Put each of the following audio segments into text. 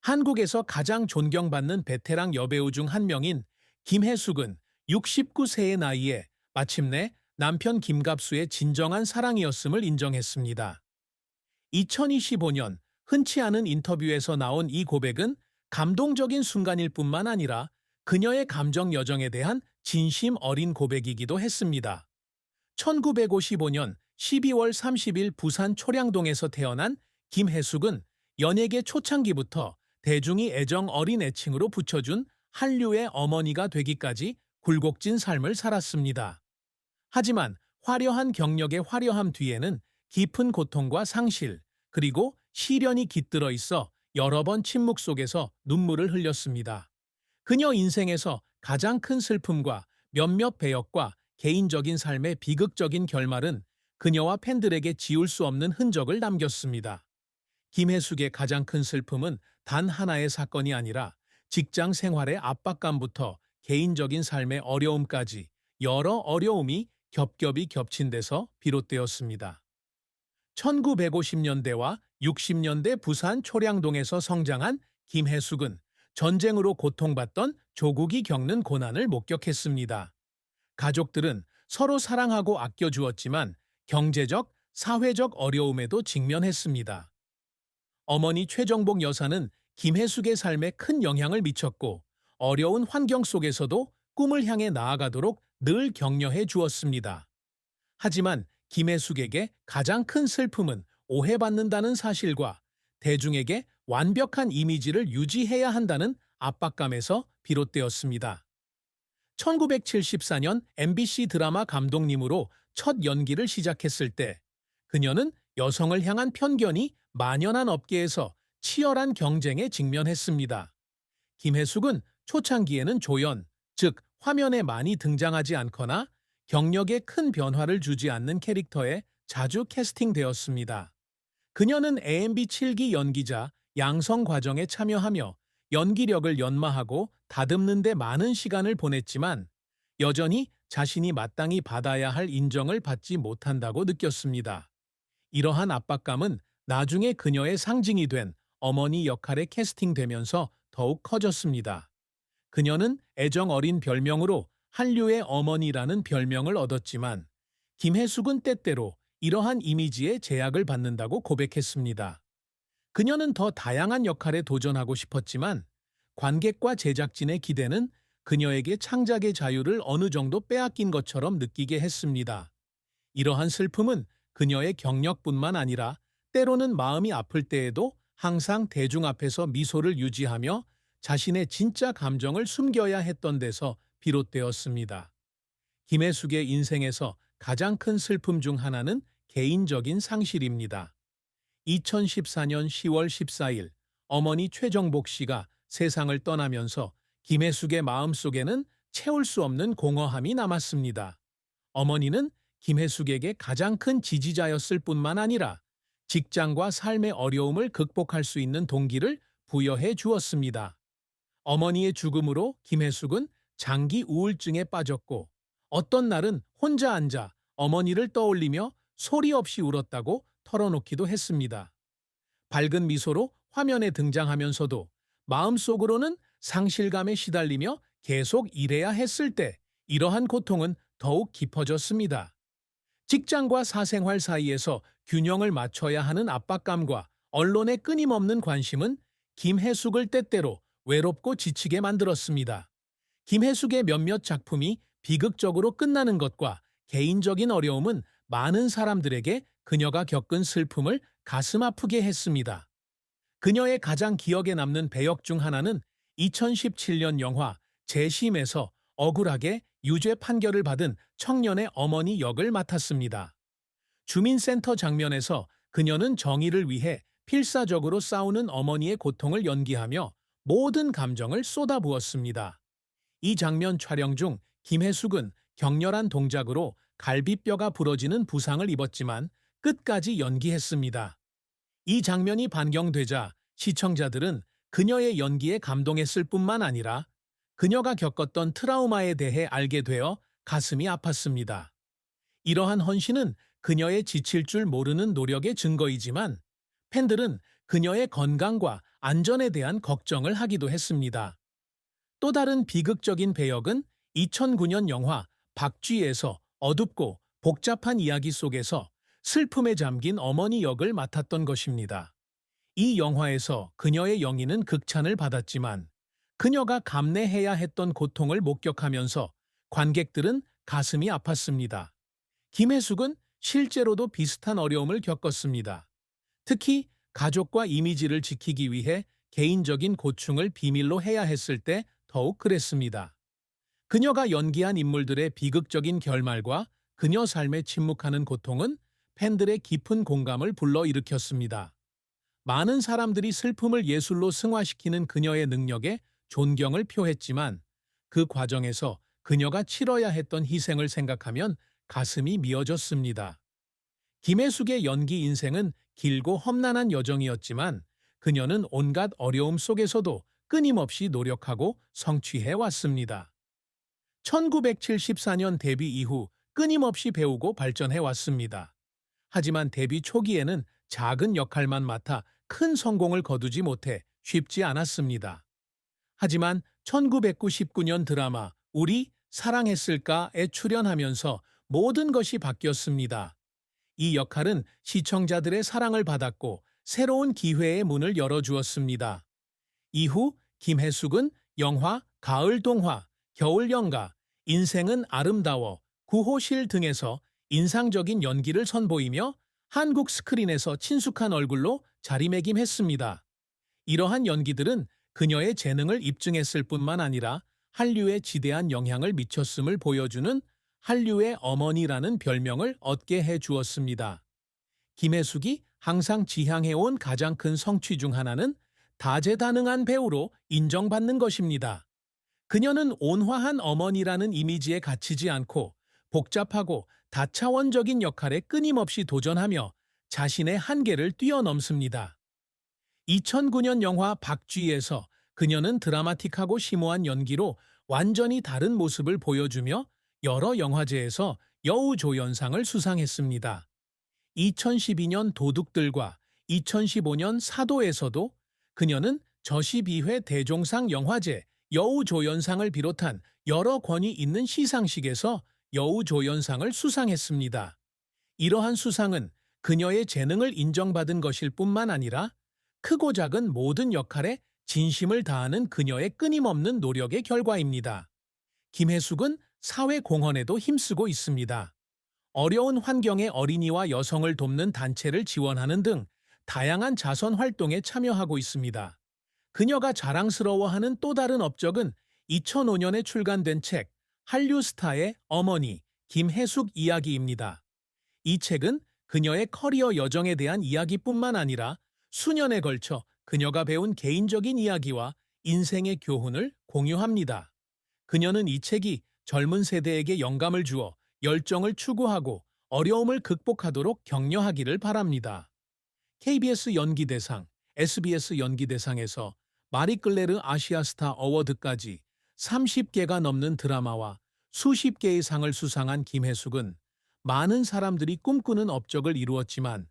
한국에서 가장 존경받는 베테랑 여배우 중 한 명인 김혜숙은 69세의 나이에 마침내 남편 김갑수의 진정한 사랑이었음을 인정했습니다. 2025년 흔치 않은 인터뷰에서 나온 이 고백은 감동적인 순간일 뿐만 아니라 그녀의 감정 여정에 대한 진심 어린 고백이기도 했습니다. 1955년 12월 30일 부산 초량동에서 태어난 김혜숙은 연예계 초창기부터 대중이 애정 어린 애칭으로 붙여준 한류의 어머니가 되기까지 굴곡진 삶을 살았습니다. 하지만 화려한 경력의 화려함 뒤에는 깊은 고통과 상실, 그리고 시련이 깃들어 있어 여러 번 침묵 속에서 눈물을 흘렸습니다. 그녀 인생에서 가장 큰 슬픔과 몇몇 배역과 개인적인 삶의 비극적인 결말은 그녀와 팬들에게 지울 수 없는 흔적을 남겼습니다. 김혜숙의 가장 큰 슬픔은 단 하나의 사건이 아니라 직장 생활의 압박감부터 개인적인 삶의 어려움까지 여러 어려움이 겹겹이 겹친 데서 비롯되었습니다. 1950년대와 60년대 부산 초량동에서 성장한 김혜숙은 전쟁으로 고통받던 조국이 겪는 고난을 목격했습니다. 가족들은 서로 사랑하고 아껴주었지만 경제적, 사회적 어려움에도 직면했습니다. 어머니 최정복 여사는 김혜숙의 삶에 큰 영향을 미쳤고 어려운 환경 속에서도 꿈을 향해 나아가도록 늘 격려해 주었습니다. 하지만 김혜숙에게 가장 큰 슬픔은 오해받는다는 사실과 대중에게 완벽한 이미지를 유지해야 한다는 압박감에서 비롯되었습니다. 1974년 MBC 드라마 감독님으로 첫 연기를 시작했을 때 그녀는 여성을 향한 편견이 만연한 업계에서 치열한 경쟁에 직면했습니다. 김혜숙은 초창기에는 조연, 즉 화면에 많이 등장하지 않거나 경력에 큰 변화를 주지 않는 캐릭터에 자주 캐스팅되었습니다. 그녀는 AMB 7기 연기자 양성 과정에 참여하며 연기력을 연마하고 다듬는 데 많은 시간을 보냈지만 여전히 자신이 마땅히 받아야 할 인정을 받지 못한다고 느꼈습니다. 이러한 압박감은 나중에 그녀의 상징이 된 어머니 역할에 캐스팅되면서 더욱 커졌습니다. 그녀는 애정 어린 별명으로 한류의 어머니라는 별명을 얻었지만 김혜숙은 때때로 이러한 이미지에 제약을 받는다고 고백했습니다. 그녀는 더 다양한 역할에 도전하고 싶었지만 관객과 제작진의 기대는 그녀에게 창작의 자유를 어느 정도 빼앗긴 것처럼 느끼게 했습니다. 이러한 슬픔은 그녀의 경력뿐만 아니라 때로는 마음이 아플 때에도 항상 대중 앞에서 미소를 유지하며 자신의 진짜 감정을 숨겨야 했던 데서 비롯되었습니다. 김혜숙의 인생에서 가장 큰 슬픔 중 하나는 개인적인 상실입니다. 2014년 10월 14일 어머니 최정복 씨가 세상을 떠나면서 김혜숙의 마음속에는 채울 수 없는 공허함이 남았습니다. 어머니는 김혜숙에게 가장 큰 지지자였을 뿐만 아니라 직장과 삶의 어려움을 극복할 수 있는 동기를 부여해 주었습니다. 어머니의 죽음으로 김혜숙은 장기 우울증에 빠졌고 어떤 날은 혼자 앉아 어머니를 떠올리며 소리 없이 울었다고 털어놓기도 했습니다. 밝은 미소로 화면에 등장하면서도 마음속으로는 상실감에 시달리며 계속 일해야 했을 때 이러한 고통은 더욱 깊어졌습니다. 직장과 사생활 사이에서 균형을 맞춰야 하는 압박감과 언론의 끊임없는 관심은 김혜숙을 때때로 외롭고 지치게 만들었습니다. 김혜숙의 몇몇 작품이 비극적으로 끝나는 것과 개인적인 어려움은 많은 사람들에게 그녀가 겪은 슬픔을 가슴 아프게 했습니다. 그녀의 가장 기억에 남는 배역 중 하나는 2017년 영화 재심에서 억울하게 유죄 판결을 받은 청년의 어머니 역을 맡았습니다. 주민센터 장면에서 그녀는 정의를 위해 필사적으로 싸우는 어머니의 고통을 연기하며 모든 감정을 쏟아부었습니다. 이 장면 촬영 중 김혜숙은 격렬한 동작으로 갈비뼈가 부러지는 부상을 입었지만 끝까지 연기했습니다. 이 장면이 반경되자 시청자들은 그녀의 연기에 감동했을 뿐만 아니라 그녀가 겪었던 트라우마에 대해 알게 되어 가슴이 아팠습니다. 이러한 헌신은 그녀의 지칠 줄 모르는 노력의 증거이지만 팬들은 그녀의 건강과 안전에 대한 걱정을 하기도 했습니다. 또 다른 비극적인 배역은 2009년 영화 박쥐에서 어둡고 복잡한 이야기 속에서 슬픔에 잠긴 어머니 역을 맡았던 것입니다. 이 영화에서 그녀의 영희는 극찬을 받았지만 그녀가 감내해야 했던 고통을 목격하면서 관객들은 가슴이 아팠습니다. 김혜숙은 실제로도 비슷한 어려움을 겪었습니다. 특히 가족과 이미지를 지키기 위해 개인적인 고충을 비밀로 해야 했을 때 더욱 그랬습니다. 그녀가 연기한 인물들의 비극적인 결말과 그녀 삶에 침묵하는 고통은 팬들의 깊은 공감을 불러일으켰습니다. 많은 사람들이 슬픔을 예술로 승화시키는 그녀의 능력에 존경을 표했지만 그 과정에서 그녀가 치러야 했던 희생을 생각하면 가슴이 미어졌습니다. 김혜숙의 연기 인생은 길고 험난한 여정이었지만 그녀는 온갖 어려움 속에서도 끊임없이 노력하고 성취해 왔습니다. 1974년 데뷔 이후 끊임없이 배우고 발전해 왔습니다. 하지만 데뷔 초기에는 작은 역할만 맡아 큰 성공을 거두지 못해 쉽지 않았습니다. 하지만 1999년 드라마 우리 사랑했을까에 출연하면서 모든 것이 바뀌었습니다. 이 역할은 시청자들의 사랑을 받았고 새로운 기회의 문을 열어주었습니다. 이후 김혜숙은 영화 가을 동화, 겨울 연가, 인생은 아름다워, 구호실 등에서 인상적인 연기를 선보이며 한국 스크린에서 친숙한 얼굴로 자리매김했습니다. 이러한 연기들은 그녀의 재능을 입증했을 뿐만 아니라 한류에 지대한 영향을 미쳤음을 보여주는 한류의 어머니라는 별명을 얻게 해 주었습니다. 김혜숙이 항상 지향해온 가장 큰 성취 중 하나는 다재다능한 배우로 인정받는 것입니다. 그녀는 온화한 어머니라는 이미지에 갇히지 않고 복잡하고 다차원적인 역할에 끊임없이 도전하며 자신의 한계를 뛰어넘습니다. 2009년 영화 박쥐에서 그녀는 드라마틱하고 심오한 연기로 완전히 다른 모습을 보여주며 여러 영화제에서 여우조연상을 수상했습니다. 2012년 도둑들과 2015년 사도에서도 그녀는 저시비회 대종상 영화제 여우조연상을 비롯한 여러 권위 있는 시상식에서 여우조연상을 수상했습니다. 이러한 수상은 그녀의 재능을 인정받은 것일 뿐만 아니라 크고 작은 모든 역할에 진심을 다하는 그녀의 끊임없는 노력의 결과입니다. 김혜숙은 사회 공헌에도 힘쓰고 있습니다. 어려운 환경의 어린이와 여성을 돕는 단체를 지원하는 등 다양한 자선 활동에 참여하고 있습니다. 그녀가 자랑스러워하는 또 다른 업적은 2005년에 출간된 책 한류스타의 어머니 김혜숙 이야기입니다. 이 책은 그녀의 커리어 여정에 대한 이야기뿐만 아니라 수년에 걸쳐 그녀가 배운 개인적인 이야기와 인생의 교훈을 공유합니다. 그녀는 이 책이 젊은 세대에게 영감을 주어 열정을 추구하고 어려움을 극복하도록 격려하기를 바랍니다. KBS 연기대상, SBS 연기대상에서 마리끌레르 아시아스타 어워드까지 30개가 넘는 드라마와 수십 개의 상을 수상한 김혜숙은 많은 사람들이 꿈꾸는 업적을 이루었지만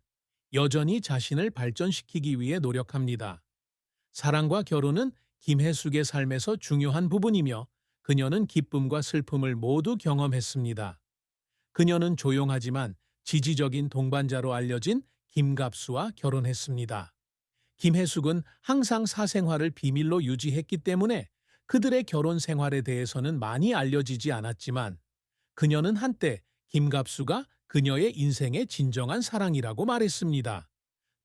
여전히 자신을 발전시키기 위해 노력합니다. 사랑과 결혼은 김혜숙의 삶에서 중요한 부분이며 그녀는 기쁨과 슬픔을 모두 경험했습니다. 그녀는 조용하지만 지지적인 동반자로 알려진 김갑수와 결혼했습니다. 김혜숙은 항상 사생활을 비밀로 유지했기 때문에 그들의 결혼 생활에 대해서는 많이 알려지지 않았지만 그녀는 한때 김갑수가 그녀의 인생의 진정한 사랑이라고 말했습니다.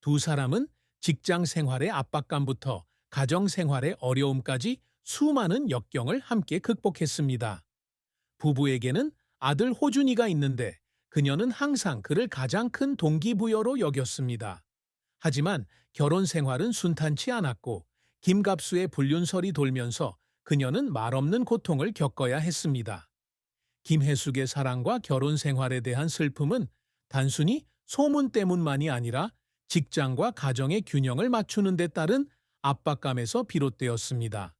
두 사람은 직장 생활의 압박감부터 가정 생활의 어려움까지 수많은 역경을 함께 극복했습니다. 부부에게는 아들 호준이가 있는데 그녀는 항상 그를 가장 큰 동기부여로 여겼습니다. 하지만 결혼 생활은 순탄치 않았고 김갑수의 불륜설이 돌면서 그녀는 말없는 고통을 겪어야 했습니다. 김혜숙의 사랑과 결혼 생활에 대한 슬픔은 단순히 소문 때문만이 아니라 직장과 가정의 균형을 맞추는 데 따른 압박감에서 비롯되었습니다.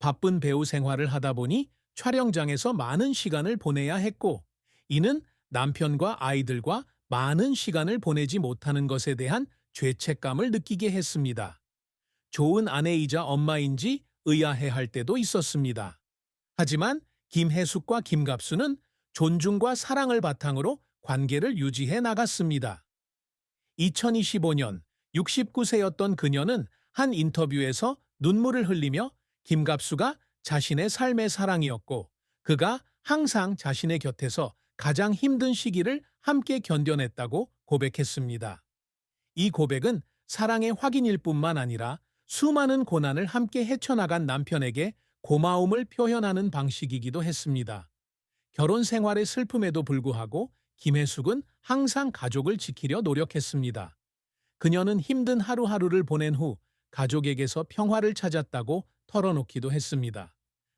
바쁜 배우 생활을 하다 보니 촬영장에서 많은 시간을 보내야 했고, 이는 남편과 아이들과 많은 시간을 보내지 못하는 것에 대한 죄책감을 느끼게 했습니다. 좋은 아내이자 엄마인지 의아해할 때도 있었습니다. 하지만 김혜숙과 김갑수는 존중과 사랑을 바탕으로 관계를 유지해 나갔습니다. 2025년 69세였던 그녀는 한 인터뷰에서 눈물을 흘리며 김갑수가 자신의 삶의 사랑이었고 그가 항상 자신의 곁에서 가장 힘든 시기를 함께 견뎌냈다고 고백했습니다. 이 고백은 사랑의 확인일 뿐만 아니라 수많은 고난을 함께 헤쳐나간 남편에게 고마움을 표현하는 방식이기도 했습니다. 결혼 생활의 슬픔에도 불구하고 김혜숙은 항상 가족을 지키려 노력했습니다. 그녀는 힘든 하루하루를 보낸 후 가족에게서 평화를 찾았다고 털어놓기도 했습니다.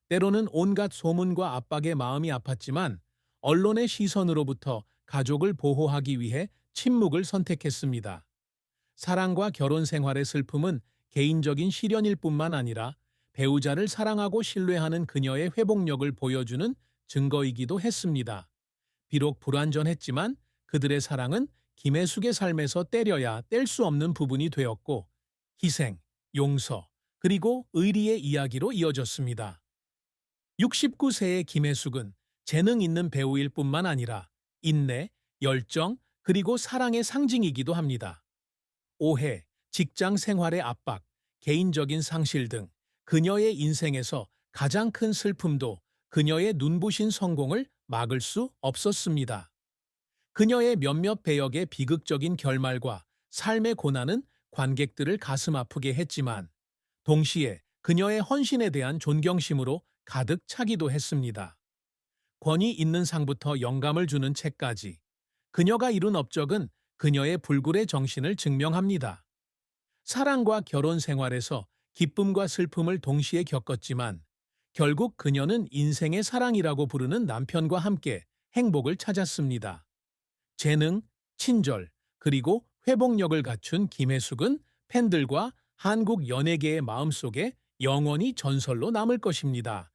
때로는 온갖 소문과 압박에 마음이 아팠지만 언론의 시선으로부터 가족을 보호하기 위해 침묵을 선택했습니다. 사랑과 결혼 생활의 슬픔은 개인적인 시련일 뿐만 아니라 배우자를 사랑하고 신뢰하는 그녀의 회복력을 보여주는 증거이기도 했습니다. 비록 불완전했지만 그들의 사랑은 김혜숙의 삶에서 때려야 뗄 수 없는 부분이 되었고 희생, 용서, 그리고 의리의 이야기로 이어졌습니다. 69세의 김혜숙은 재능 있는 배우일 뿐만 아니라 인내, 열정, 그리고 사랑의 상징이기도 합니다. 오해, 직장 생활의 압박, 개인적인 상실 등 그녀의 인생에서 가장 큰 슬픔도 그녀의 눈부신 성공을 막을 수 없었습니다. 그녀의 몇몇 배역의 비극적인 결말과 삶의 고난은 관객들을 가슴 아프게 했지만 동시에 그녀의 헌신에 대한 존경심으로 가득 차기도 했습니다. 권위 있는 상부터 영감을 주는 책까지 그녀가 이룬 업적은 그녀의 불굴의 정신을 증명합니다. 사랑과 결혼 생활에서 기쁨과 슬픔을 동시에 겪었지만 결국 그녀는 인생의 사랑이라고 부르는 남편과 함께 행복을 찾았습니다. 재능, 친절, 그리고 회복력을 갖춘 김혜숙은 팬들과 한국 연예계의 마음속에 영원히 전설로 남을 것입니다.